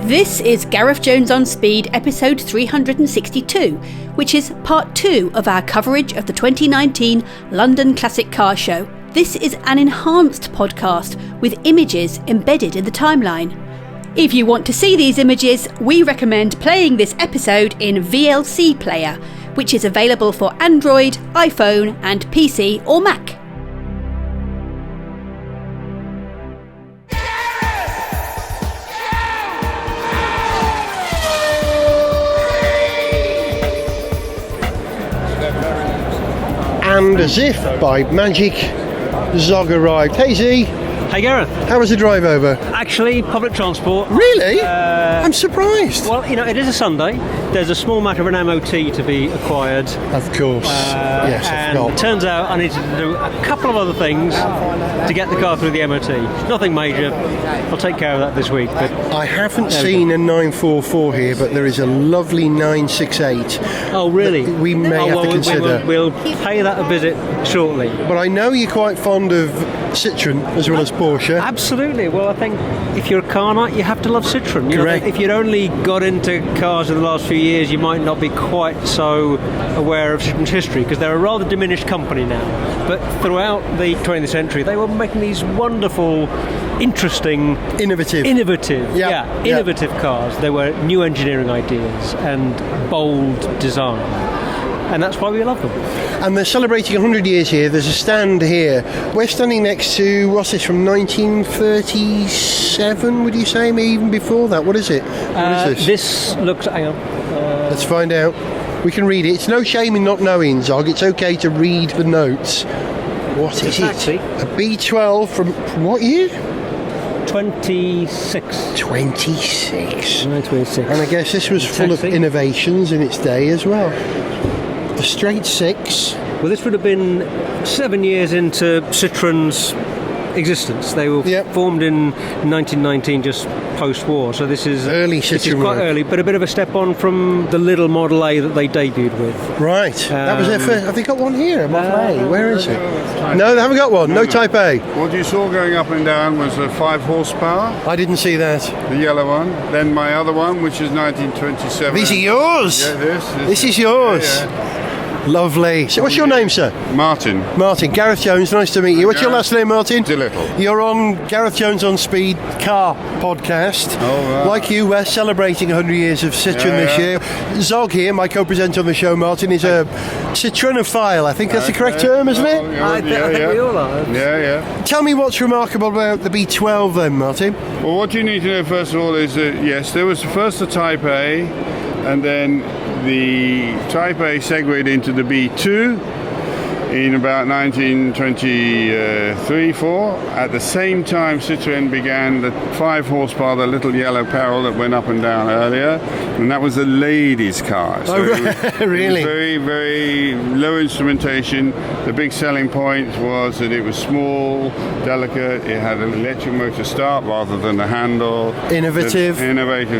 This is Gareth Jones on Speed, episode 362, which is part 2 of our coverage of the 2019 London Classic Car Show. This is an enhanced podcast with images embedded in the timeline. If you want to see these images, we recommend playing this episode in VLC Player, which is available for Android, iPhone and PC or Mac. And as if by magic, Zog arrived. Hey Z! Hey Gareth. How was the drive over? Actually, public transport. Really? I'm surprised. Well, you know, it is a Sunday. There's a small matter of an MOT to be acquired. Of course. Yes, I and forgot. it turns out I need to do a couple of other things to get the car through the MOT. Nothing major. I'll take care of that this week. But I haven't seen a 944 here, but there is a lovely 968. Oh, really? That we may have to consider. We'll pay that a visit shortly. But I know you're quite fond of Citroën as well as Porsche. Absolutely. Well, I think if you're a car nut, you have to love Citroën. Correct. If you'd only got into cars in the last few years, you might not be quite so aware of Citroën's history, because they're a rather diminished company now. But throughout the 20th century, they were making these wonderful, interesting, Innovative innovative cars. There were new engineering ideas and bold design. And that's why we love them. And they're celebrating 100 years here. There's a stand here. We're standing next to, what's this, from 1937, would you say? Maybe even before that. What is it? What is this? This looks... Hang on. Let's find out. We can read it. It's no shame in not knowing, Zog. It's okay to read the notes. What is it? A B12 from what year? 26. 26. 26. And I guess this was full of innovations in its day as well. The straight six. Well, this would have been 7 years into Citroën's existence. They were formed in 1919, just post-war. So this is early Citroën. This is quite early, but a bit of a step on from the little Model A that they debuted with. Right. That was their first. Have they got one here? Model A. Where is it? No, they haven't got one. No Type A. What you saw going up and down was a 5 horsepower. I didn't see that. The yellow one. Then my other one, which is 1927. These are yours. Yeah, this is yours. Yeah. Lovely. So what's your name, sir? Martin. Martin. Gareth Jones, nice to meet you. What's your last name, Martin? Dilittle. You're on Gareth Jones on Speed car podcast. Oh, right. Like you, we're celebrating 100 years of Citroën this year. Zog here, my co-presenter on the show, Martin, is a Citroënophile. I think that's the correct term, isn't it? I think we all are. Yeah. Tell me what's remarkable about the B12 then, Martin. Well, what you need to know first of all is that, yes, there was first the Type A, and then the Type A segued into the B2 in about 1923-4. At the same time, Citroën began the 5 horsepower, the little yellow Peril that went up and down earlier, and that was a ladies' car. So it was, really? It was very, very low instrumentation. The big selling point was that it was small, delicate, it had an electric motor start rather than a handle. Innovative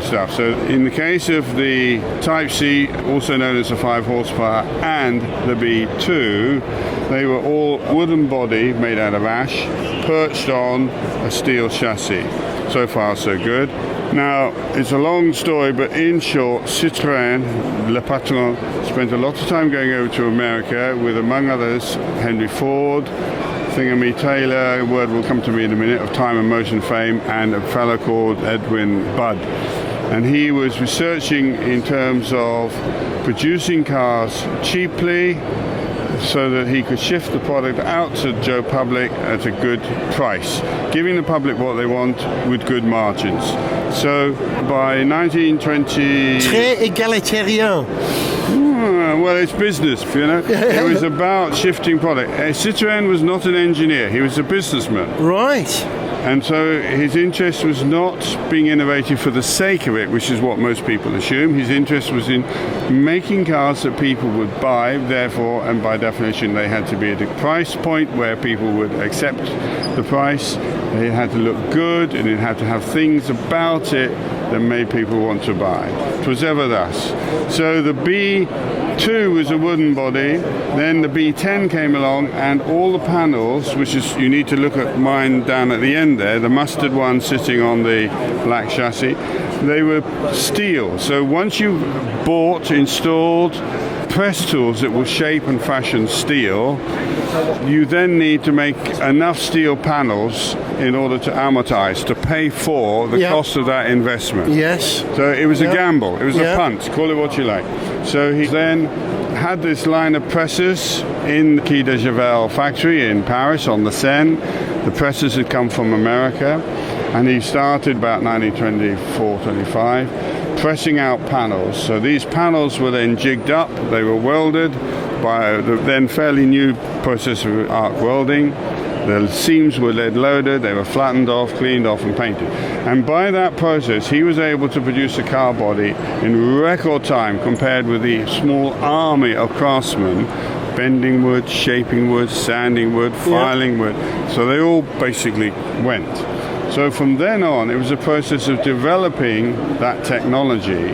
stuff. So in the case of the Type C, also known as the 5 horsepower, and the B2, they were all wooden body made out of ash, perched on a steel chassis. So far, so good. Now, it's a long story, but in short, Citroën, Le Patron, spent a lot of time going over to America with, among others, Henry Ford, Thingamy Taylor, a word will come to me in a minute, of time and motion fame, and a fellow called Edwin Budd. And he was researching in terms of producing cars cheaply, so that he could shift the product out to Joe Public at a good price, giving the public what they want with good margins. So by 1920... Très égalitarian. Well, it's business, you know. It was about shifting product. Citroën was not an engineer, he was a businessman. Right. And so his interest was not being innovative for the sake of it, which is what most people assume. His interest was in making cars that people would buy, therefore, and by definition, they had to be at a price point where people would accept the price. It had to look good, and it had to have things about it that made people want to buy. It was ever thus. So the B B2 was a wooden body, then the B10 came along, and all the panels, which is, you need to look at mine down at the end there, the mustard one sitting on the black chassis, they were steel. So once you've bought, installed press tools that will shape and fashion steel, you then need to make enough steel panels in order to amortize, to pay for the cost of that investment. Yes. So it was a gamble, it was a punt, call it what you like. So he then had this line of presses in the Quai de Javel factory in Paris on the Seine. The presses had come from America, and he started about 1924-25 pressing out panels. So these panels were then jigged up, they were welded by the then fairly new process of arc welding. The seams were lead loaded, they were flattened off, cleaned off and painted. And by that process he was able to produce a car body in record time compared with the small army of craftsmen bending wood, shaping wood, sanding wood, filing wood. So they all basically went. So from then on, it was a process of developing that technology.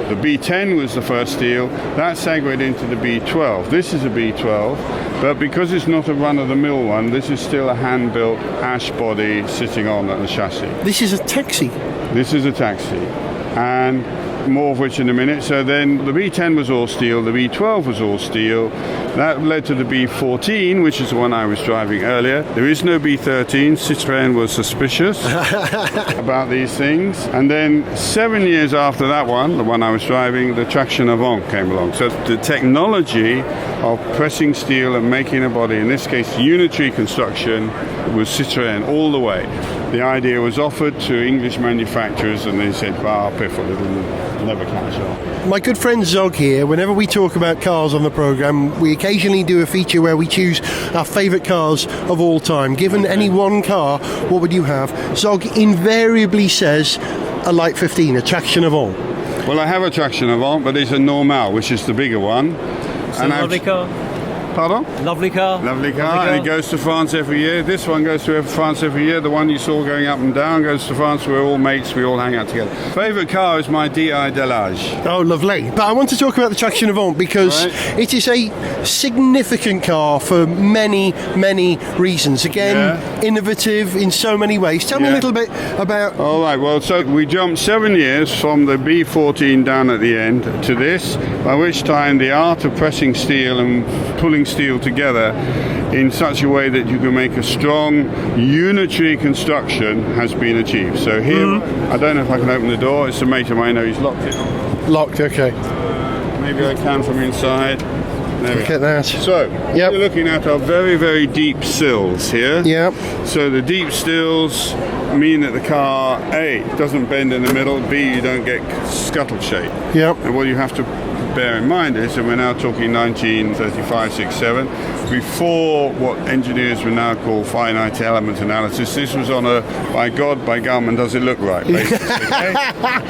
The B10 was the first steel. That segued into the B12. This is a B12, but because it's not a run-of-the-mill one, this is still a hand-built ash body sitting on the chassis. This is a taxi. This is a taxi, and more of which in a minute. So then the B10 was all steel, the B12 was all steel. That led to the B14, which is the one I was driving earlier. There is no B13. Citroën was suspicious about these things. And then 7 years after that one, the one I was driving, the traction avant came along. So the technology of pressing steel and making a body, in this case unitary construction, was Citroën all the way. The idea was offered to English manufacturers and they said, bah, piffle, it'll never catch on. My good friend Zog here, whenever we talk about cars on the programme, we occasionally do a feature where we choose our favourite cars of all time. Given any one car, what would you have? Zog invariably says a light 15, a traction avant. Well, I have a traction avant, but it's a normal, which is the bigger one. It's a lovely car. Pardon? Lovely car. Lovely car, and it goes to France every year. This one goes to France every year. The one you saw going up and down goes to France. We're all mates, we all hang out together. Favourite car is my DI Delage. Oh, lovely. But I want to talk about the traction avant because it is a significant car for many, many reasons. Again, innovative in so many ways. Tell me a little bit about... All right, well, so we jumped 7 years from the B14 down at the end to this, by which time the art of pressing steel and pulling steel together in such a way that you can make a strong unitary construction has been achieved. So here, I don't know if I can open the door. It's a mate of mine. He's locked it. Locked, okay. Maybe I can from inside. Look at that. So, you're looking at our very, very deep sills here. Yep. So the deep sills mean that the car, A, doesn't bend in the middle, B, you don't get scuttle shape. Yep. And what you have to bear in mind is that we're now talking 1935, 67, before what engineers would now call finite element analysis. This was on a by God, by gum, does it look right, basically. Okay?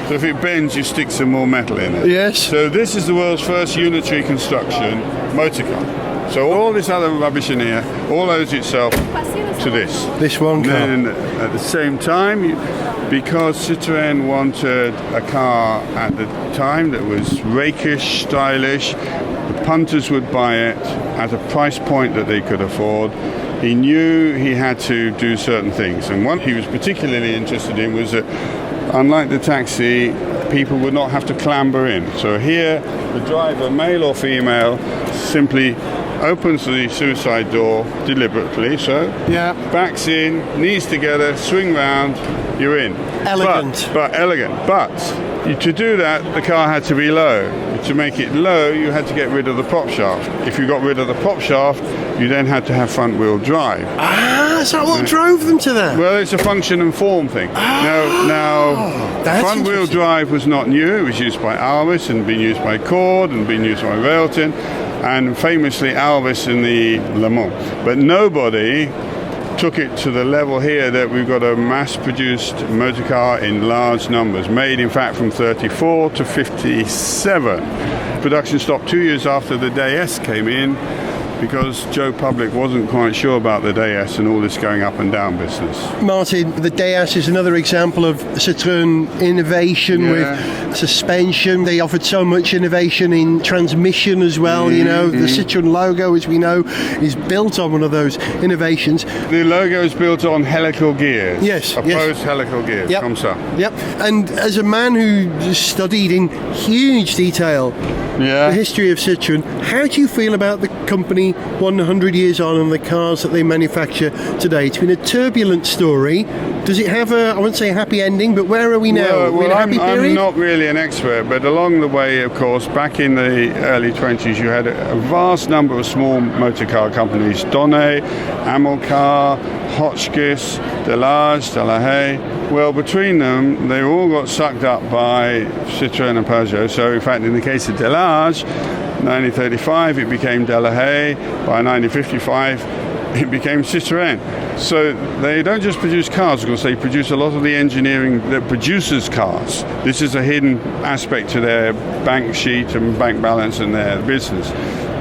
So if it bends, you stick some more metal in it. Yes. So this is the world's first unitary construction motor car. So all this other rubbish in here all owes itself to this. This one car. And then at the same time, because Citroën wanted a car at the time that was rakish, stylish, the punters would buy it at a price point that they could afford. He knew he had to do certain things, and one he was particularly interested in was that, unlike the taxi, people would not have to clamber in. So here, the driver, male or female, simply opens the suicide door deliberately, so backs in, knees together, swing round, you're in. Elegant. But elegant. But to do that, the car had to be low. To make it low, you had to get rid of the prop shaft. If you got rid of the prop shaft, you then had to have front-wheel drive. Is that what drove them to that? Well, it's a function and form thing. Now front-wheel drive was not new. It was used by Alvis and been used by Cord and been used by Railton, and famously Alvis in the Le Mans. But nobody took it to the level here that we've got a mass-produced motor car in large numbers, made in fact from 34 to 57. Production stopped 2 years after the DS came in. because Joe Public wasn't quite sure about the Deus and all this going up and down business. Martin, the Deus is another example of Citroën innovation with suspension. They offered so much innovation in transmission as well. You know, the Citroën logo, as we know, is built on one of those innovations. The logo is built on helical gears. Yes. Opposed helical gears. Yep. Comme ça. Yep. And as a man who studied in huge detail the history of Citroën, how do you feel about the company 100 years on and the cars that they manufacture today? It's been a turbulent story. Does it have I wouldn't say a happy ending, but where are we now? Well, I'm not really an expert, but along the way, of course, back in the early 20s, you had a vast number of small motor car companies: Donnet, Amilcar, Hotchkiss, Delage, Delahaye. Well, between them, they all got sucked up by Citroën and Peugeot. So, in fact, in the case of Delage, 1935, it became Delahaye. By 1955, it became Citroën. So they don't just produce cars, of course, they produce a lot of the engineering that produces cars. This is a hidden aspect to their bank sheet and bank balance and their business.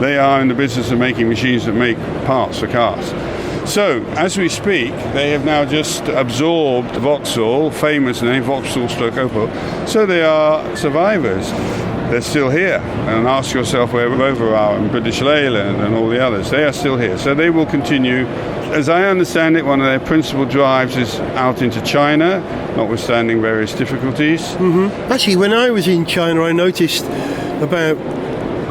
They are in the business of making machines that make parts for cars. So, as we speak, they have now just absorbed Vauxhall, famous name, Vauxhall/Opel. So they are survivors. They're still here. And ask yourself where Rover are and British Leyland and all the others. They are still here. So they will continue. As I understand it, one of their principal drives is out into China, notwithstanding various difficulties. Mm-hmm. Actually, when I was in China, I noticed about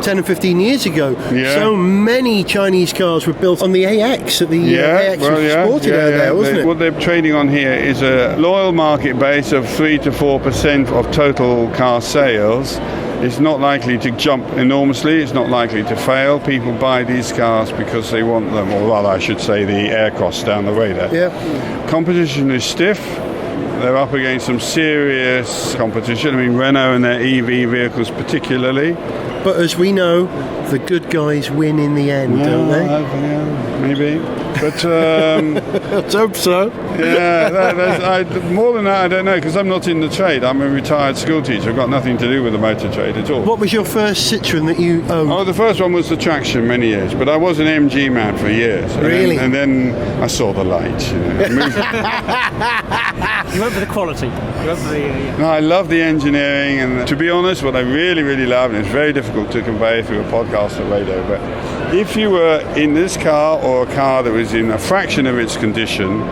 10 and 15 years ago, so many Chinese cars were built on the AX, that the AX was exported out there, wasn't it? What they're trading on here is a loyal market base of 3 to 4% of total car sales. It's not likely to jump enormously, it's not likely to fail. People buy these cars because they want them, or rather I should say the Aircross down the way there. Yeah. Competition is stiff. They're up against some serious competition. I mean, Renault and their EV vehicles particularly. But as we know, the good guys win in the end, don't they? Yeah, maybe. But let's hope so. More than that, I don't know, because I'm not in the trade. I'm a retired school teacher. I've got nothing to do with the motor trade at all. What was your first Citroën that you owned? Oh, the first one was the Traction many years, but I was an MG man for years. Really? And then I saw the light. You know. You went for the quality. You went for the... No, I love the engineering, and to be honest, what I really, really love, and it's very difficult to convey through a podcast or radio, but if you were in this car or a car that was in a fraction of its condition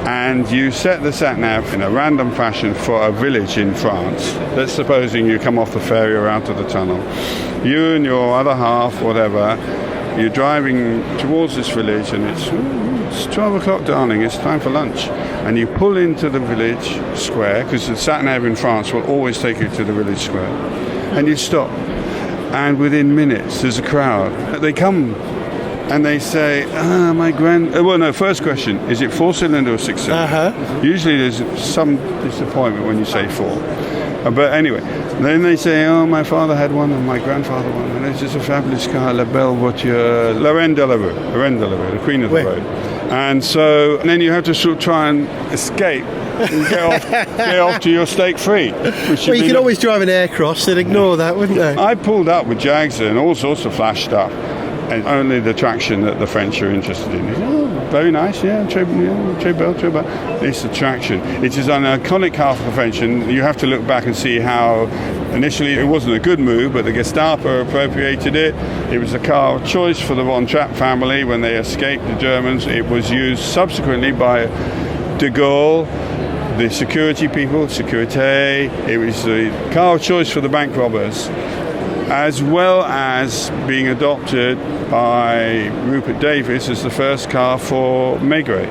and you set the sat-nav in a random fashion for a village in France, let's supposing you come off the ferry around to the tunnel, you and your other half, whatever, you're driving towards this village and it's 12 o'clock, darling, it's time for lunch. And you pull into the village square, because the sat-nav in France will always take you to the village square, and you stop. And within minutes, there's a crowd. They come and they say, first question, is it 4-cylinder or 6-cylinder? Usually there's some disappointment when you say 4. But anyway, then they say, oh, my father had one and my grandfather one. And it's just a fabulous car, La Belle Voiture, La Reine de la Rue, the Queen of the Road. And then you have to sort of try and escape and get off to your stake free. Well, you could always drive an Aircross, they'd ignore that, wouldn't they? I pulled up with Jags and all sorts of flash stuff, and only the Traction that the French are interested in. Oh, very nice, très belle. It's the Traction. It is an iconic car for the French, and you have to look back and see how initially it wasn't a good move, but the Gestapo appropriated it. It was a car of choice for the Von Trapp family when they escaped the Germans. It was used subsequently by de Gaulle, the security people, Sécurité. It was the car of choice for the bank robbers, as well as being adopted by Rupert Davis as the first car for Maigret.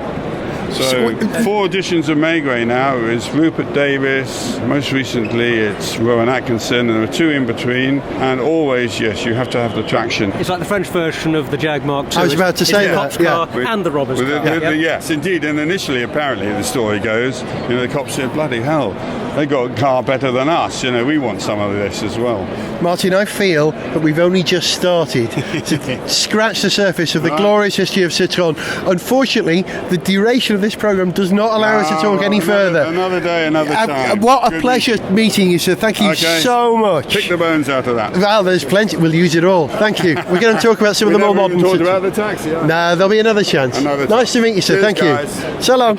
So 4 editions of Maigret now is Rupert Davis, most recently it's Rowan Atkinson, and there are 2 in between, and always, yes, you have to have the Traction. It's like the French version of the Jag Mark II. I was about to say the cops car and the robbers car. Yes, indeed, and initially, apparently, the story goes, the cops said, bloody hell, they got a car better than us. We want some of this as well. Martin, I feel that we've only just started to scratch the surface of the glorious history of Citroën. Unfortunately, the duration of this programme does not allow us to talk any further. Another day, another time. What a pleasure meeting you, sir. Thank you so much. Pick the bones out of that. Well, there's plenty. We'll use it all. Thank you. We're going to talk about some of the more modern... talked about the taxi. No, there'll be another chance. Nice to meet you, sir. Cheers, Thank guys. you. So long.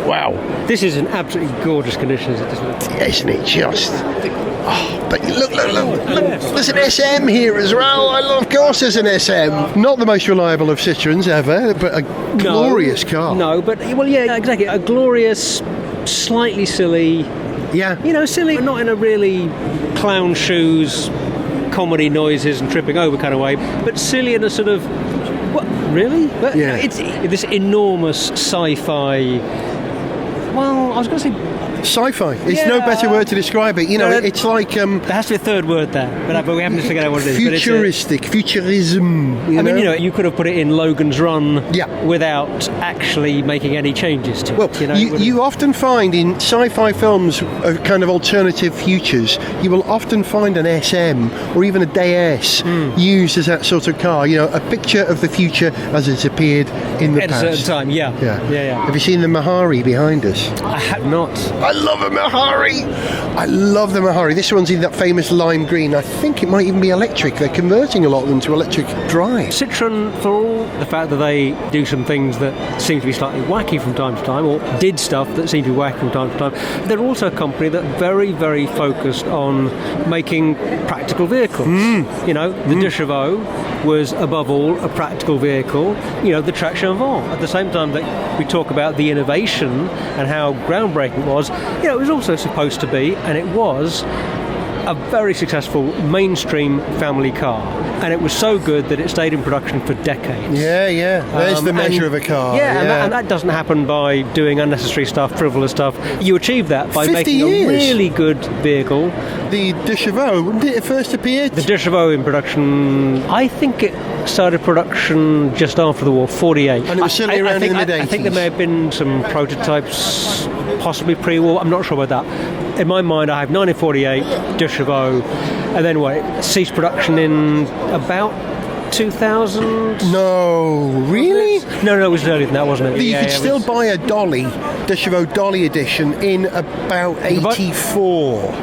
Wow. This is an absolutely gorgeous condition, isn't it? Isn't it just? Oh, but look. There's an SM here as well. Of course there's an SM. Not the most reliable of Citroëns ever, but a glorious car. No, but, well, yeah, exactly. A glorious, slightly silly... Yeah. Silly, but not in a really clown shoes, comedy noises and tripping over kind of way, but silly in a sort of... What, really? But, yeah. It's this enormous sci-fi... Well, I was going to say... Sci-fi. It's no better word to describe it. It's like... there has to be a third word there, but we haven't to figure out what it is. Futuristic, futurism. You could have put it in Logan's Run Yeah. without actually making any changes to it. Well, you often find in sci-fi films of kind of alternative futures, you will often find an SM or even a DS used as that sort of car. A picture of the future as it's appeared in the past. At a certain time, yeah. Have you seen the Mahari behind us? I have not. I love a Mahari. I love the Mahari. This one's in that famous lime green. I think it might even be electric. They're converting a lot of them to electric drive. Citroën, for all the fact that they do some things that seem to be slightly wacky from time to time, or did stuff that seemed to be wacky from time to time, they're also a company that very, very focused on making practical vehicles. The De Chevaux was, above all, a practical vehicle. The Traction Avant. At the same time that we talk about the innovation and how groundbreaking it was, it was also supposed to be, and it was, a very successful mainstream family car, and it was so good that it stayed in production for decades. There's the measure of a car. And that doesn't happen by doing unnecessary stuff, frivolous stuff. You achieve that by 50 making years. a really good vehicle. The De Chevaux, when did it first appear? The De Chevaux in production, I think it started production just after the war, 48. And it was certainly around in the mid-80s. I think there may have been some prototypes, possibly pre-war, I'm not sure about that. In my mind, I have 1948, De Chevaux, and then it ceased production in about 2000? No, really? No, it was earlier than that, wasn't it? You could still buy a Dolly, De Chevaux Dolly edition, in about 84.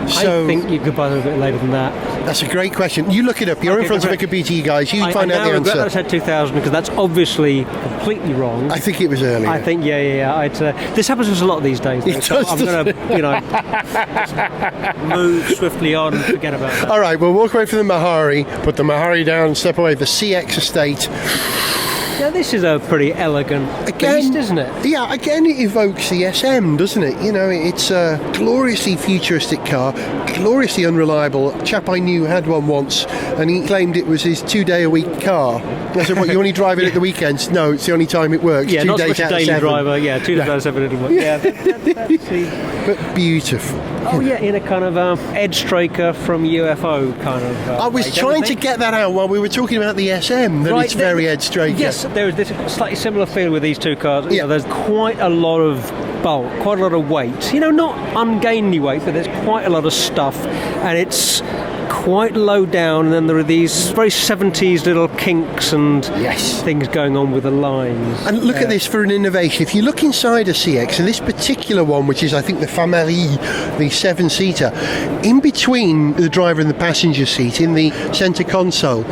I think you could buy them a bit later than that. That's a great question. You look it up. You're in front of a computer, you guys. You find out the answer. I said 2000 because that's obviously completely wrong. I think it was earlier. I think, this happens to us a lot these days. It so does, I'm going to, move swiftly on and forget about that. All right, we'll walk away from the Mahari, put the Mahari down, step away. The CX estate. Yeah, this is a pretty elegant beast, isn't it? Yeah, again, it evokes the SM, doesn't it? It's a gloriously futuristic car, gloriously unreliable. A chap I knew had one once, and he claimed it was his 2-day-a-week car. I said, what, you only drive it at the weekends? No, it's the only time it works. Yeah, 2 not days so much out a daily of 7. driver. Yeah, 2 days out of 7 it'll work. Yeah, but beautiful. Oh, yeah, in a kind of Ed Straker from UFO kind of... I was trying to get that out while we were talking about the SM, that it's very Ed Straker. Yes, there is this slightly similar feel with these two cars. There's quite a lot of bulk, quite a lot of weight. Not ungainly weight, but there's quite a lot of stuff, and it's quite low down, and then there are these very 70s little kinks and things going on with the lines. And look at this for an innovation. If you look inside a CX, and this particular one, which is I think the Famari, the 7-seater, in between the driver and the passenger seat in the centre console,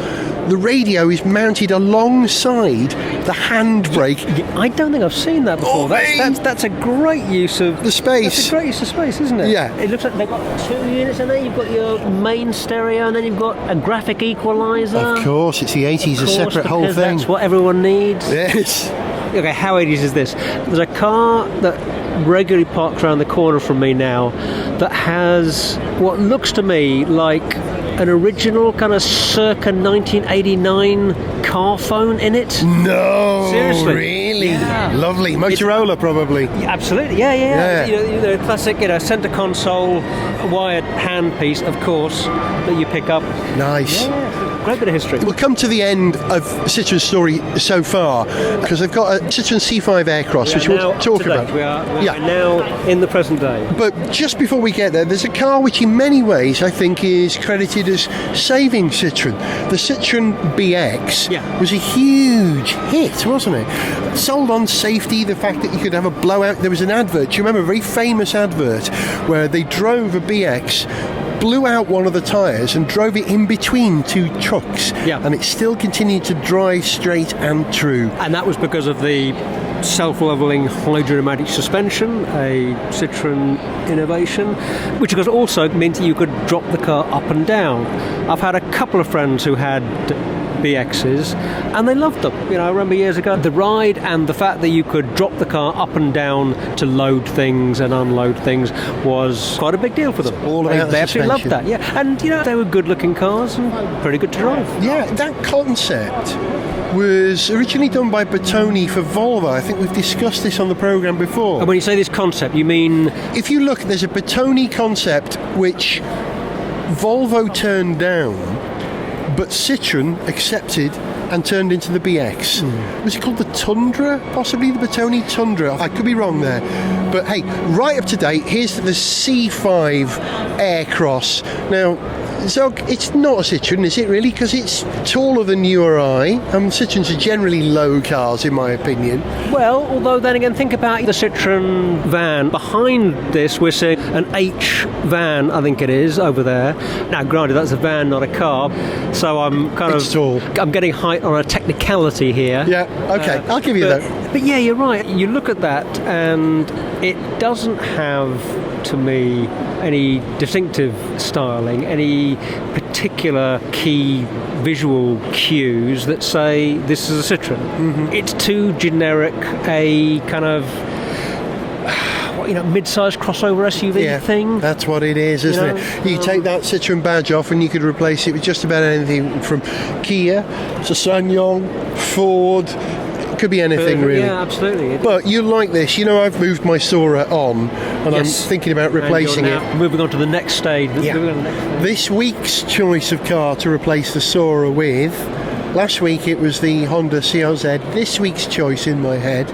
the radio is mounted alongside the handbrake. I don't think I've seen that before. That's a great use of the space. That's a great use of space, isn't it? Yeah. It looks like they've got 2 units in there. You've got your main stereo, and then you've got a graphic equalizer. Of course, it's the 80s, a separate whole thing. That's what everyone needs. Yes. Okay, how 80s is this? There's a car that regularly parks around the corner from me now that has what looks to me like an original kind of circa 1989 car phone in it. No, seriously, really? Yeah. Lovely. Motorola, probably. Yeah, absolutely, yeah. Classic, centre console, wired handpiece, of course, that you pick up. Nice. Yeah. great bit of history. We'll come to the end of Citroën's story so far, because they've got a Citroën C5 Aircross, which we'll talk about. We are now in the present day. But just before we get there, there's a car which in many ways I think is credited as saving Citroën. The Citroën BX was a huge hit, wasn't it? Sold on safety, the fact that you could have a blowout. There was an advert, do you remember, a very famous advert where they drove a BX, blew out one of the tyres and drove it in between two trucks, and it still continued to drive straight and true. And that was because of the self-levelling hydromatic suspension, a Citroën innovation, which of course also meant that you could drop the car up and down. I've had a couple of friends who had BXs and they loved them. I remember years ago the ride and the fact that you could drop the car up and down to load things and unload things was quite a big deal for them. All about they absolutely loved that. And they were good looking cars and pretty good to drive. That concept was originally done by Bertoni for Volvo. I think we've discussed this on the programme before. And when you say this concept, you mean... If you look, there's a Bertoni concept which Volvo turned down, but Citroën accepted and turned into the BX. Was it called the Tundra? Possibly the Bertoni Tundra. I could be wrong there. But hey, right up to date, here's the C5 Aircross. Now, Zog, it's not a Citroën, is it really? Because it's taller than you or I. Citroëns are generally low cars, in my opinion. Well, although then again, think about the Citroën van. Behind this, we're seeing an H van, I think it is, over there. Now, granted, that's a van, not a car. So I'm I'm getting height on a technicality here. Yeah, okay, I'll give you that. But yeah, you're right. You look at that, and it doesn't have, to me, any distinctive styling, any particular key visual cues that say this is a Citroën. It's too generic a kind of mid-sized crossover SUV thing. That's what it is, isn't it? You take that Citroën badge off and you could replace it with just about anything from Kia to SsangYong, Ford. Could be anything, really. Yeah, absolutely. But you like this. I've moved my Sora on and I'm thinking about replacing it. Moving on to the next stage. This week's choice of car to replace the Sora with, last week it was the Honda CRZ. This week's choice in my head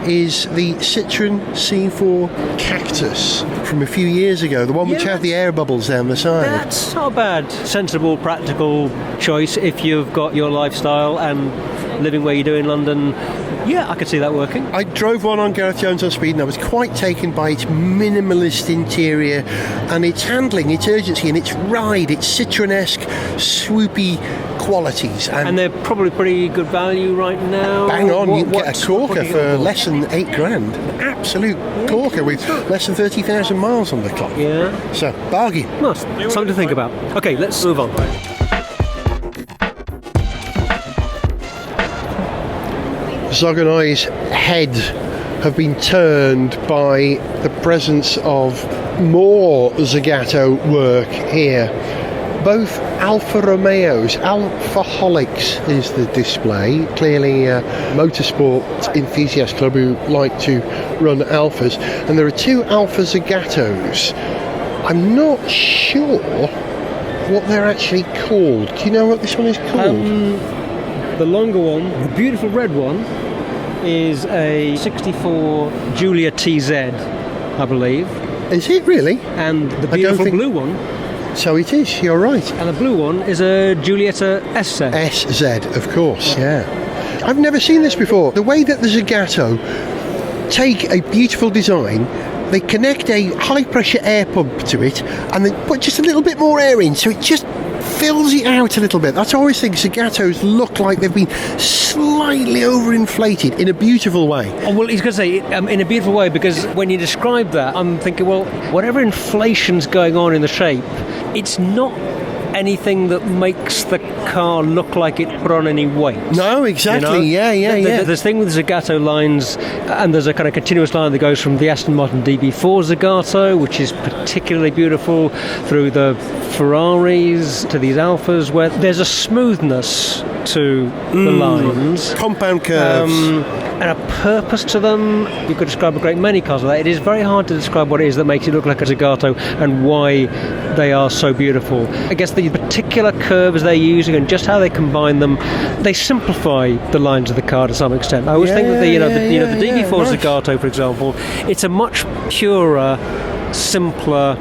is the Citroën C4 Cactus from a few years ago, the one which had the air bubbles down the side. That's not a bad, sensible, practical choice if you've got your lifestyle and living where you do in London. I could see that working. I drove one on Gareth Jones on Speed and I was quite taken by its minimalist interior and its handling, its urgency and its ride, its Citroën-esque swoopy qualities. And they're probably pretty good value right now. Bang on, you can get a corker for less than $8,000. An absolute corker with less than 30,000 miles on the clock. Yeah. So, bargain. Nice. Something to think about. Okay, let's move on. Zog and I's head have been turned by the presence of more Zagato work here. Both Alfa Romeos, Alfaholics is the display. Clearly a motorsport enthusiast club who like to run Alfas. And there are two Alfa Zagatos. I'm not sure what they're actually called. Do you know what this one is called? The longer one, the beautiful red one, is a 64 Giulia TZ, I believe. Is it really? And the beautiful blue one. So it is, you're right. And the blue one is a Giulietta SZ. SZ, of course, yeah. I've never seen this before. The way that the Zagato take a beautiful design, they connect a high-pressure air pump to it, and they put just a little bit more air in, so it just fills it out a little bit. That's I always think Zagatos look like they've been slightly overinflated in a beautiful way. Oh, well, he's going to say in a beautiful way, because when you describe that, I'm thinking, well, whatever inflation's going on in the shape, it's not anything that makes the car look like it put on any weight. No, exactly. Yeah. There's this thing with Zagato lines, and there's a kind of continuous line that goes from the Aston Martin DB4 Zagato, which is particularly beautiful, through the Ferraris to these Alphas, where there's a smoothness to the lines. Compound curves. and a purpose to them. You could describe a great many cars like that. It is very hard to describe what it is that makes it look like a Zagato and why they are so beautiful. I guess the particular curves they're using and just how they combine them, they simplify the lines of the car to some extent. I always think that the DB4 nice. Zagato, for example, it's a much purer, simpler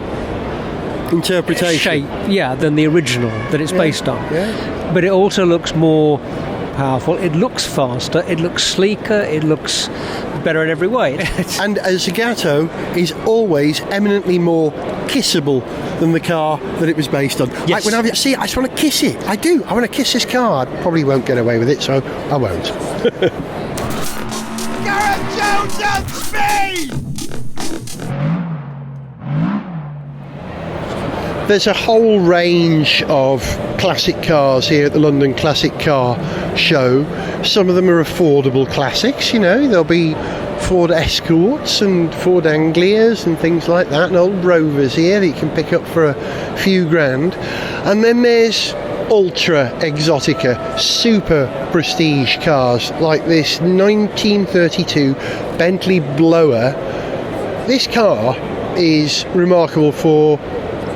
Interpretation. shape, than the original that it's based on. Yeah. But it also looks more powerful. It looks faster. It looks sleeker. It looks better in every way. And a Zagato is always eminently more kissable than the car that it was based on. Yes. Like when I see it, I just want to kiss it. I do. I want to kiss this car. I probably won't get away with it, so I won't. Gareth Jones on speed! There's a whole range of classic cars here at the London Classic Car Show. Some of them are affordable classics, there'll be Ford Escorts and Ford Anglias and things like that, and old Rovers here that you can pick up for a few grand. And then there's ultra exotica, super prestige cars like this 1932 Bentley Blower. This car is remarkable for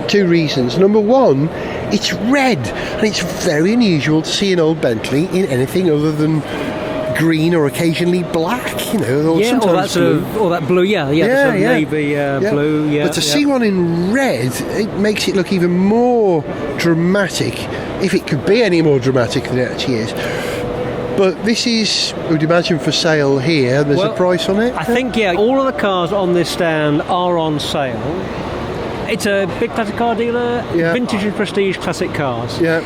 two reasons. Number one, it's red, and it's very unusual to see an old Bentley in anything other than green or occasionally black, or sometimes blue. Or that blue, navy blue, But to see one in red, it makes it look even more dramatic, if it could be any more dramatic than it actually is. But this is, I would imagine, for sale here. There's a price on it? I think, all of the cars on this stand are on sale. It's a big classic car dealer, vintage and prestige classic cars. Yeah.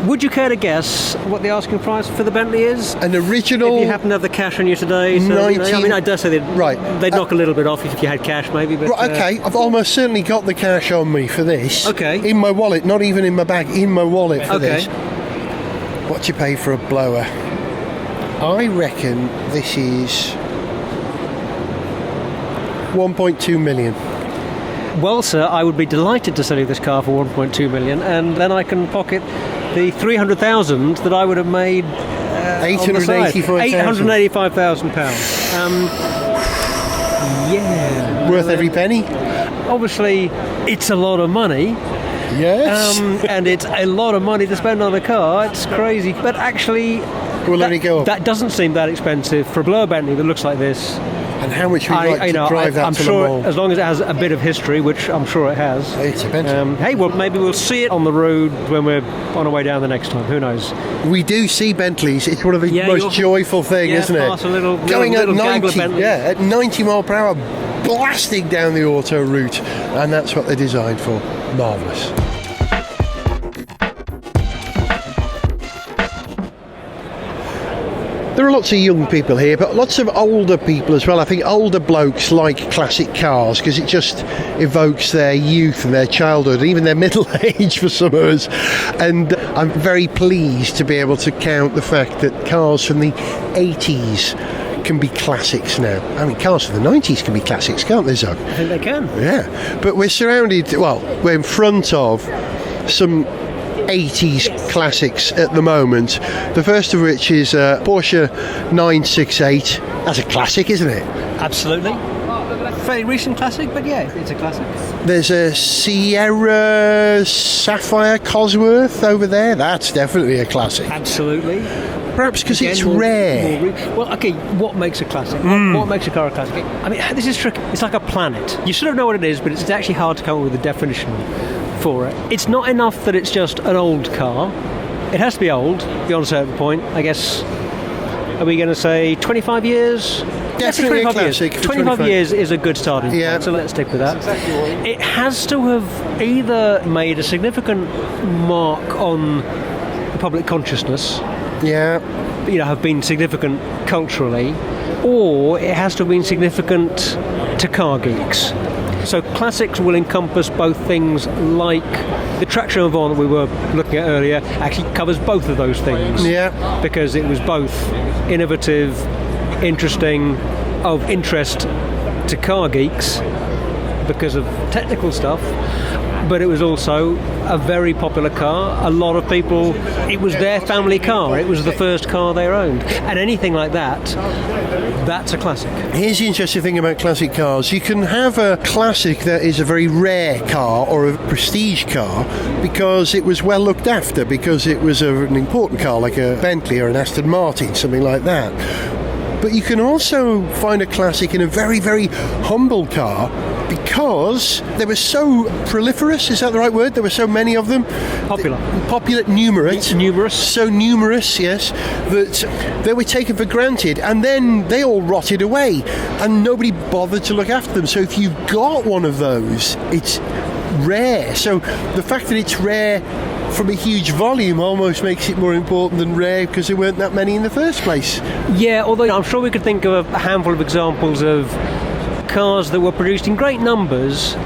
Would you care to guess what the asking price for the Bentley is? An original... If you happen to have the cash on you today. So, I dare say they'd knock a little bit off if you had cash, maybe. But, okay, I've almost certainly got the cash on me for this. Okay. In my wallet, not even in my bag, in my wallet for this. What do you pay for a blower? I reckon this is 1.2 million. Well, sir, I would be delighted to sell you this car for 1.2 million, and then I can pocket the 300,000 that I would have made. £885,000. Worth every penny. Obviously, it's a lot of money. Yes. And it's a lot of money to spend on a car. It's crazy, but actually, that doesn't seem that expensive for a blower Bentley that looks like this. And how much would you like to drive that I'm to sure the mall? as long as it has a bit of history, which I'm sure it has. It's a Bentley. Hey, well, maybe we'll see it on the road when we're on our way down the next time. Who knows? We do see Bentleys. It's one of the most joyful things, isn't it? Pass a little Going little at 90, Bentley. at 90 mile per hour, blasting down the auto route, and that's what they're designed for. Marvellous. There are lots of young people here, but lots of older people as well. I think older blokes like classic cars because it just evokes their youth and their childhood, and even their middle age for some of us. And I'm very pleased to be able to count the fact that cars from the 80s can be classics now. I mean, cars from the 90s can be classics, can't they, Zog? I think they can. Yeah, but we're surrounded, we're in front of some 80s classics at the moment. The first of which is Porsche 968. That's a classic, isn't it? Absolutely. Fairly recent classic, but it's a classic. There's a Sierra Sapphire Cosworth over there. That's definitely a classic. Absolutely. Perhaps because it's rare. What makes a classic? What makes a car a classic? I mean, this is tricky. It's like a planet. You sort of know what it is, but it's actually hard to come up with a definition for it. It's not enough that it's just an old car. It has to be old beyond a certain point. I guess, are we going to say 25 years? Definitely 25 a classic. years. 25 years is a good starting point, so let's stick with that. Exactly right. It has to have either made a significant mark on the public consciousness, have been significant culturally, or it has to have been significant to car geeks. So classics will encompass both things, like the traction avant that we were looking at earlier actually covers both of those things. Yeah. Because it was both innovative, interesting, of interest to car geeks, because of technical stuff, but it was also a very popular car. A lot of people, it was their family car. It was the first car they owned. And anything like that, that's a classic. Here's the interesting thing about classic cars. You can have a classic that is a very rare car or a prestige car because it was well looked after, because it was an important car like a Bentley or an Aston Martin, something like that. But you can also find a classic in a very, very humble car because they were so proliferous, is that the right word? There were so many of them. Popular, numerous. So numerous, yes, that they were taken for granted, and then they all rotted away and nobody bothered to look after them. So if you've got one of those, it's rare. So the fact that it's rare from a huge volume almost makes it more important than rare because there weren't that many in the first place. Yeah, although I'm sure we could think of a handful of examples of cars that were produced in great numbers.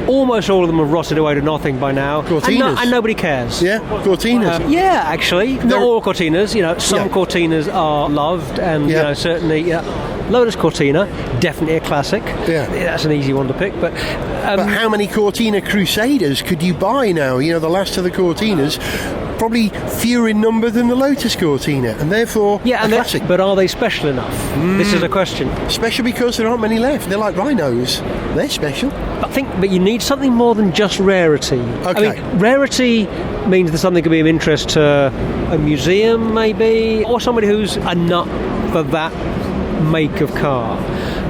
Almost all of them have rotted away to nothing by now. Cortinas. And nobody cares. Yeah, Cortinas. Yeah, actually. Not all Cortinas. Some Cortinas are loved, and certainly Lotus Cortina, definitely a classic. Yeah. That's an easy one to pick. But how many Cortina Crusaders could you buy now? The last of the Cortinas, probably fewer in number than the Lotus Cortina, and therefore a classic. But are they special enough? This is a question. Special because there aren't many left. They're like rhinos. They're special. But you need something more than just rarity. Okay. I mean, rarity means there's something could be of interest to a museum, maybe, or somebody who's a nut for that make of car.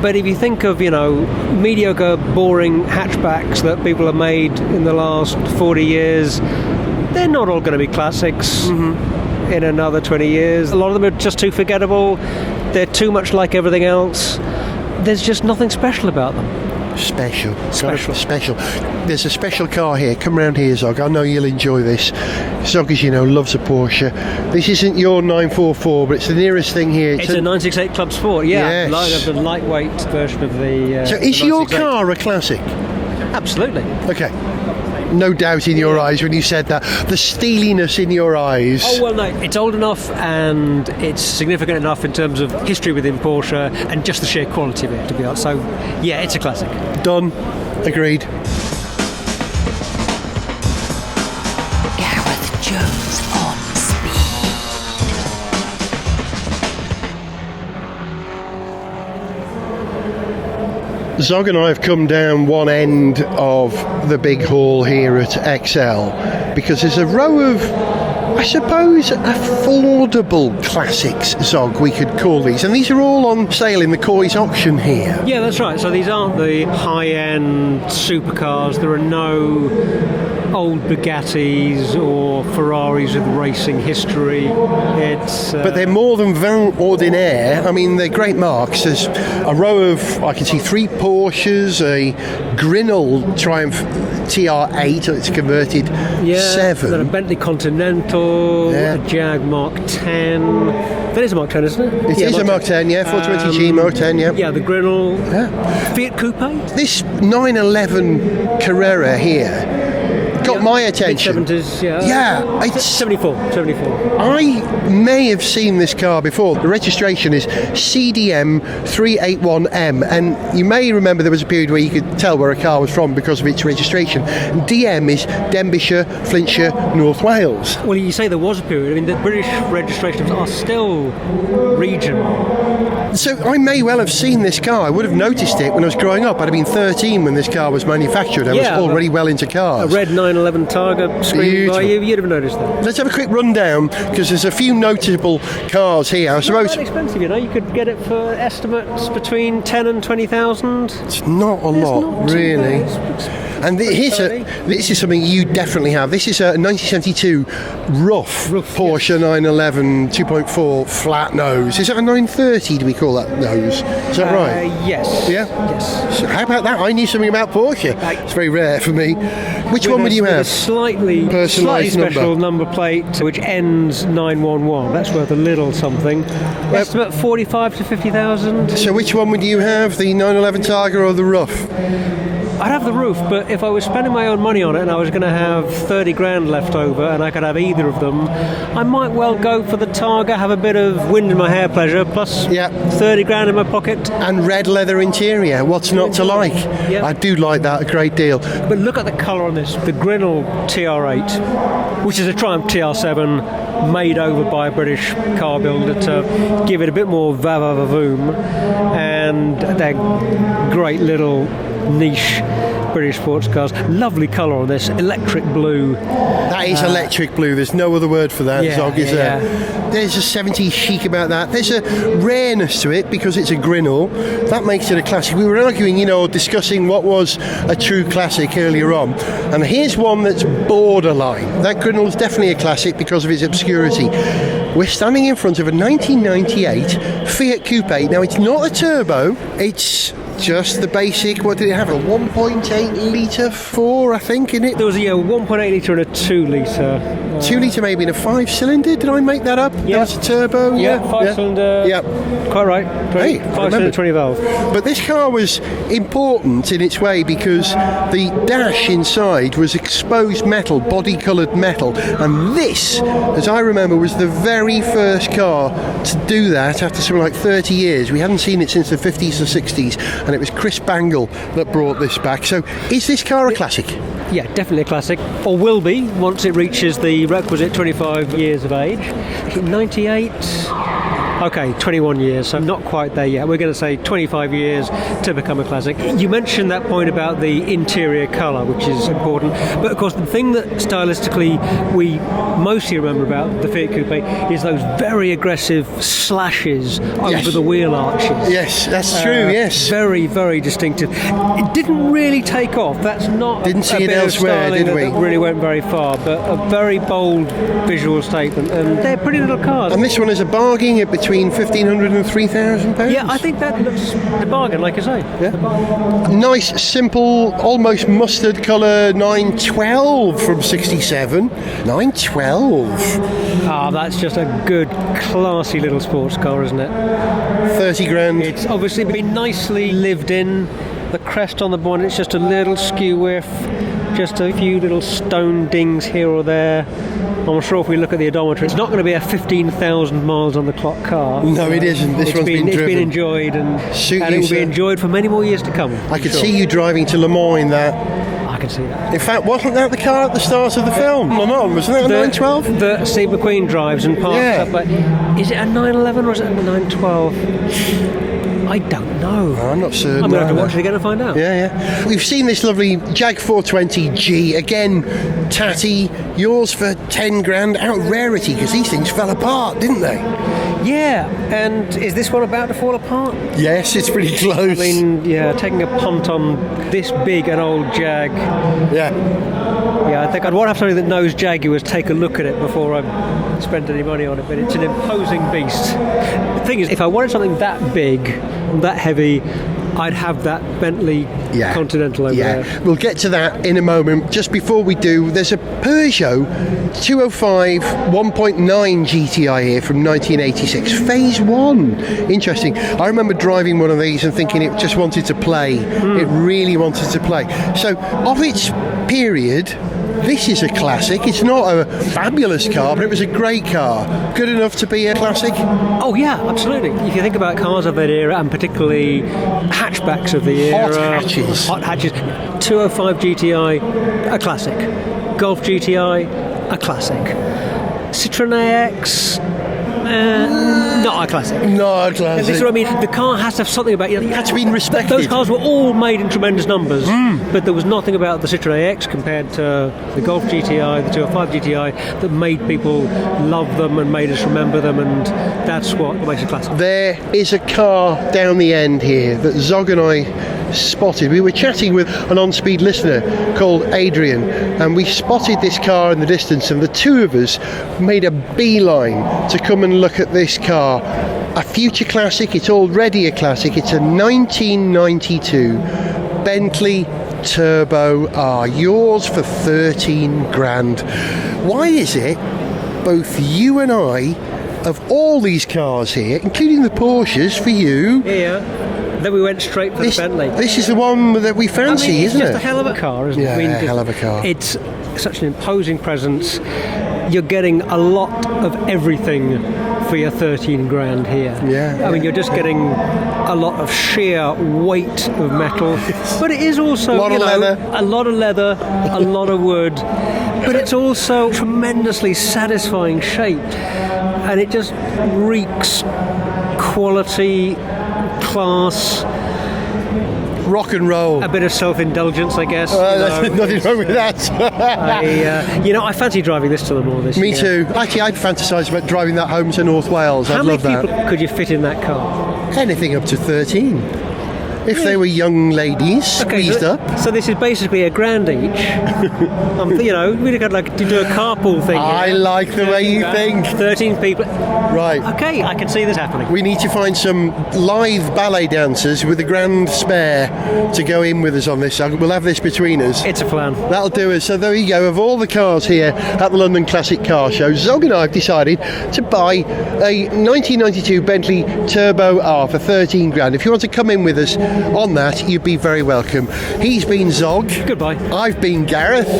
But if you think of, mediocre, boring hatchbacks that people have made in the last 40 years, they're not all going to be classics in another 20 years. A lot of them are just too forgettable. They're too much like everything else. There's just nothing special about them. Special. There's a special car here. Come round here, Zog. I know you'll enjoy this. Zog, as you know, loves a Porsche. This isn't your 944, but it's the nearest thing here. It's a 968 Club Sport, Yes. The lightweight version of the... So is your car a classic? Absolutely. Okay. No doubt in your eyes when you said that. The steeliness in your eyes. Oh, well, no, it's old enough and it's significant enough in terms of history within Porsche and just the sheer quality of it, to be honest. So, yeah, it's a classic. Done. Agreed. Gareth Jones on Zog and I have come down one end of the big hall here at XL because there's a row of, I suppose, affordable classics, Zog, we could call these. And these are all on sale in the Coy's auction here. Yeah, that's right. So these aren't the high-end supercars. There are no old Bugattis or Ferraris with racing history. But they're more than Van Ordinaire. I mean, they're great marks. There's a row of, I can see 3 Porsches, a Grinnell Triumph TR8, it's converted 7. Then a Bentley Continental, a Jag Mark 10. That is a Mark 10, isn't it? It is a Mark 10, 420G Mark 10, Yeah, the Grinnell. Fiat Coupe. This 911 Carrera here got my attention. Mid-70s, it's 74. I may have seen this car before. The registration is CDM 381M, and you may remember there was a period where you could tell where a car was from because of its registration. DM is Denbighshire, Flintshire, North Wales. Well, you say there was a period. I mean, the British registrations are still regional. So I may well have seen this car. I would have noticed it when I was growing up. I'd have been 13 when this car was manufactured. I was already well into cars. A red 911 Targa screened by you, you'd have noticed that. Let's have a quick rundown because there's a few notable cars here. I suppose it's not that expensive, you could get it for estimates between 10 and 20,000. It's not a lot, really. And this is something you definitely have. This is a 1972 rough Porsche 911 2.4 flat nose. Is that a 930, do we call that nose? Is that right? Yes. Yeah? Yes. So how about that? I knew something about Porsche. It's very rare for me. Which one would you have? A slightly special number plate which ends 911. That's worth a little something. Estimate 45 to 50,000. So which one would you have? The 911 Targa or the rough? I'd have the roof, but if I was spending my own money on it and I was going to have 30 grand left over and I could have either of them, I might well go for the Targa, have a bit of wind in my hair pleasure, plus 30 grand in my pocket. And red leather interior, what's not to like? Yeah. I do like that a great deal. But look at the colour on this, the Grinnell TR8, which is a Triumph TR7 made over by a British car builder to give it a bit more va-va-va-voom, and they're great little niche British sports cars. Lovely colour on this, electric blue. That is electric blue, there's no other word for that, Zog, is there? Yeah. There's a 70s chic about that. There's a rareness to it because it's a Grinnell. That makes it a classic. We were arguing, discussing what was a true classic earlier on. And here's one that's borderline. That Grinnell is definitely a classic because of its obscurity. We're standing in front of a 1998 Fiat Coupe. Now, it's not a turbo, it's just the basic, what did it have? A 1.8 litre 4, I think, in it? There was a 1.8 litre and a 2 litre. 2 litre maybe in a 5-cylinder? Did I make that up? Yeah. That's a turbo? 5-cylinder. Yeah. Quite right. Hey, 5-cylinder, 20 valve. But this car was important in its way because the dash inside was exposed metal, body-coloured metal. And this, as I remember, was the very first car to do that after something like 30 years. We hadn't seen it since the 50s or 60s. And it was Chris Bangle that brought this back. So is this car a classic? Yeah, definitely a classic, or will be once it reaches the requisite 25 years of age. 98? Okay, 21 years, so not quite there yet. We're going to say 25 years to become a classic. You mentioned that point about the interior colour, which is important. But of course, the thing that stylistically we mostly remember about the Fiat Coupe is those very aggressive slashes over the wheel arches. Yes, that's true, yes. Very, very distinctive. It didn't really take off. That's not Didn't see it bit elsewhere, of styling did we? that really went very far, but a very bold visual statement. And they're pretty little cars. And this one is a bargain at between £1,500 and £3,000. Yeah, I think that looks a bargain, like I say. Yeah. Nice, simple, almost mustard colour 912 from 67. 912. Ah, that's just a good, classy little sports car, isn't it? 30 grand. It's obviously been nicely lived in. The crest on the bonnet, it's just a little skew whiff, just a few little stone dings here or there. I'm sure if we look at the odometer, it's not going to be a 15,000 miles on the clock car. No, it isn't. This one's been driven. It's been enjoyed, and it will be enjoyed for many more years to come. I could see you driving to Le Mans in that. I can see that. In fact, wasn't that the car at the start of the film? Le Mans, wasn't that a 912? That Steve McQueen drives and parks up. But is it a 911 or is it a 912? I don't know. No, I'm not certain. I'm going to have to watch it again and find out. Yeah. We've seen this lovely Jag 420G, again, tatty, yours for 10 grand, out rarity, because these things fell apart, didn't they? Yeah, and is this one about to fall apart? Yes, it's pretty close. I mean, taking a punt on this big an old Jag. Yeah, I think I'd want to have somebody that knows Jaguars take a look at it before I spend any money on it, but it's an imposing beast. The thing is, if I wanted something that big, that heavy, I'd have that Bentley Continental over there. We'll get to that in a moment. Just before we do, there's a Peugeot 205 1.9 GTI here from 1986, Phase 1. Interesting. I remember driving one of these and thinking it just wanted to play. It really wanted to play. So, of its period, this is a classic. It's not a fabulous car, but it was a great car. Good enough to be a classic? Oh yeah, absolutely. If you think about cars of that era, and particularly hatchbacks of the era, hot hatches, 205 GTI, a classic. Golf GTI, a classic. Citroën AX, not a classic. Not a classic. This is what I mean. The car has to have something about it. It had to be respected. Those cars were all made in tremendous numbers, but there was nothing about the Citroën AX compared to the Golf GTI, the 205 GTI, that made people love them and made us remember them, and that's what makes it classic. There is a car down the end here that Zog and I spotted. We were chatting with an on-speed listener called Adrian, and we spotted this car in the distance, and the two of us made a beeline to come and look at this car. A future classic. It's already a classic. It's a 1992 Bentley Turbo R, yours for 13 grand. Why is it both you and I, of all these cars here, including the Porsches for you, then we went straight for the Bentley. This is the one that we fancy, isn't it's it? just a hell of a car, isn't it? Yeah, a hell of a car. It's such an imposing presence. You're getting a lot of everything for your 13 grand here. Yeah. I mean, you're just getting a lot of sheer weight of metal, but it is also a lot of leather, a lot of wood, but it's also tremendously satisfying shape, and it just reeks quality, class, rock and roll. a bit of self-indulgence, I guess. Nothing wrong with that. I fancy driving this to the moor this year. Me too. Actually, I'd fantasise about driving that home to North Wales. I'd love that. How many people could you fit in that car? Anything up to 13. If they were young ladies, squeezed up. So this is basically a grand each. We'd have got to do a carpool thing. I like the way you think. 13 people. Right. Okay, I can see this happening. We need to find some live ballet dancers with a grand spare to go in with us on this. We'll have this between us. It's a plan. That'll do us. So there you go. Of all the cars here at the London Classic Car Show, Zog and I have decided to buy a 1992 Bentley Turbo R for 13 grand. If you want to come in with us on that, you'd be very welcome. He's been Zog. Goodbye. I've been Gareth.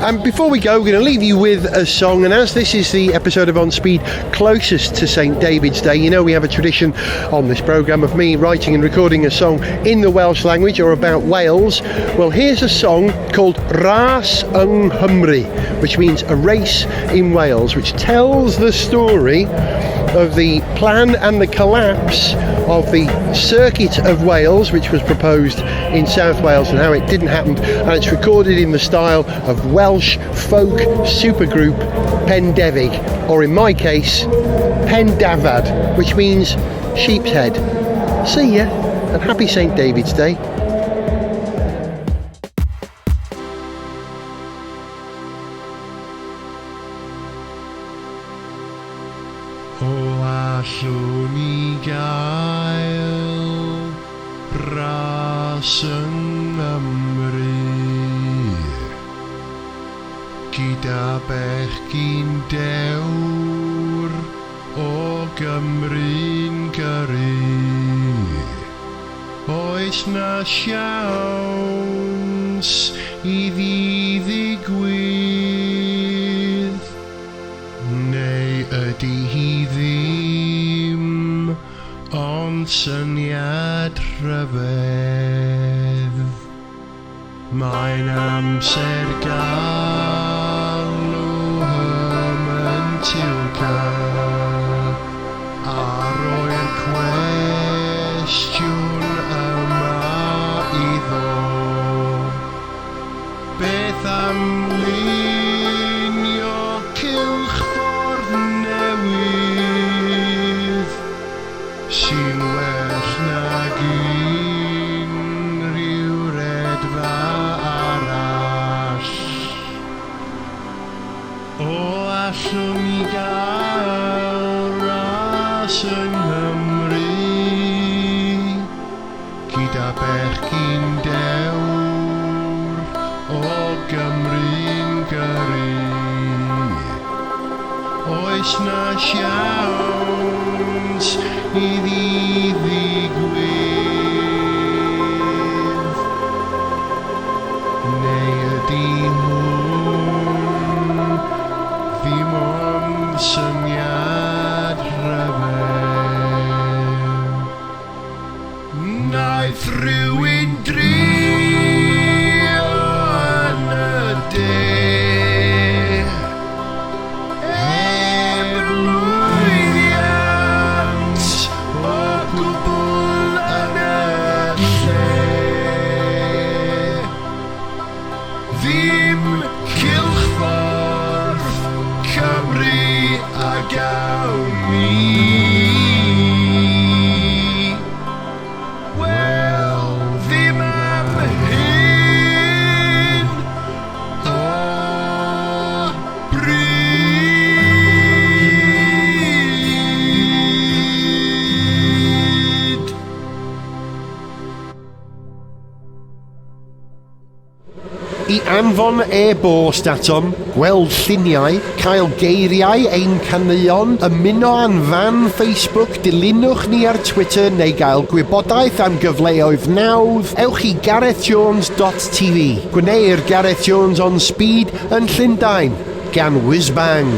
And before we go, we're going to leave you with a song. And as this is the episode of On Speed closest to St. David's Day, you know we have a tradition on this programme of me writing and recording a song in the Welsh language or about Wales. Well, here's a song called Râs Yng Ngymru, which means a race in Wales, which tells the story of the plan and the collapse of the Circuit of Wales, which was proposed in South Wales, and how it didn't happen. And it's recorded in the style of Welsh folk supergroup Pendafad, or in my case, Pendafad, which means sheep's head. See ya, and happy St. David's Day. Allwn I gael Râs Yng Ngymru gyda bechgyn dewr o Gymru'n gyrru. Oes na siawns iddi ddigwydd, neu ydy hi ddim, ond syniad rhyfedd. Mae'n amser galw hym tilga, a roi'r cwestiwn yma iddo. Beth am lunio cylchffordd newydd sy'n well nag unrhyw redfa arall? O allwn ni gael Râs Yng Ngymru gyda bechgyn dewr o Gymru'n gyrru. Oes na siawns iddi ddigwydd, neu ydy hwn ddim ond syniad rhyfedd? Naeth rhywun drio yn y de, heb lwyddiant o gwbl yn y lle. Ddim cylchffordd Cymru a gawn ni. Wel, ddim am hyn o bryd. I anfon e-bost atom, gweld lluniau, cael geiriau ein caneuon, ymuno a'n fan Facebook, dilynwch ni ar Twitter neu gael gwybodaeth am gyfleoedd nawdd, ewch i garethjones.tv. Gwneir Gareth Jones on Speed yn Llundain, gan Whizbang.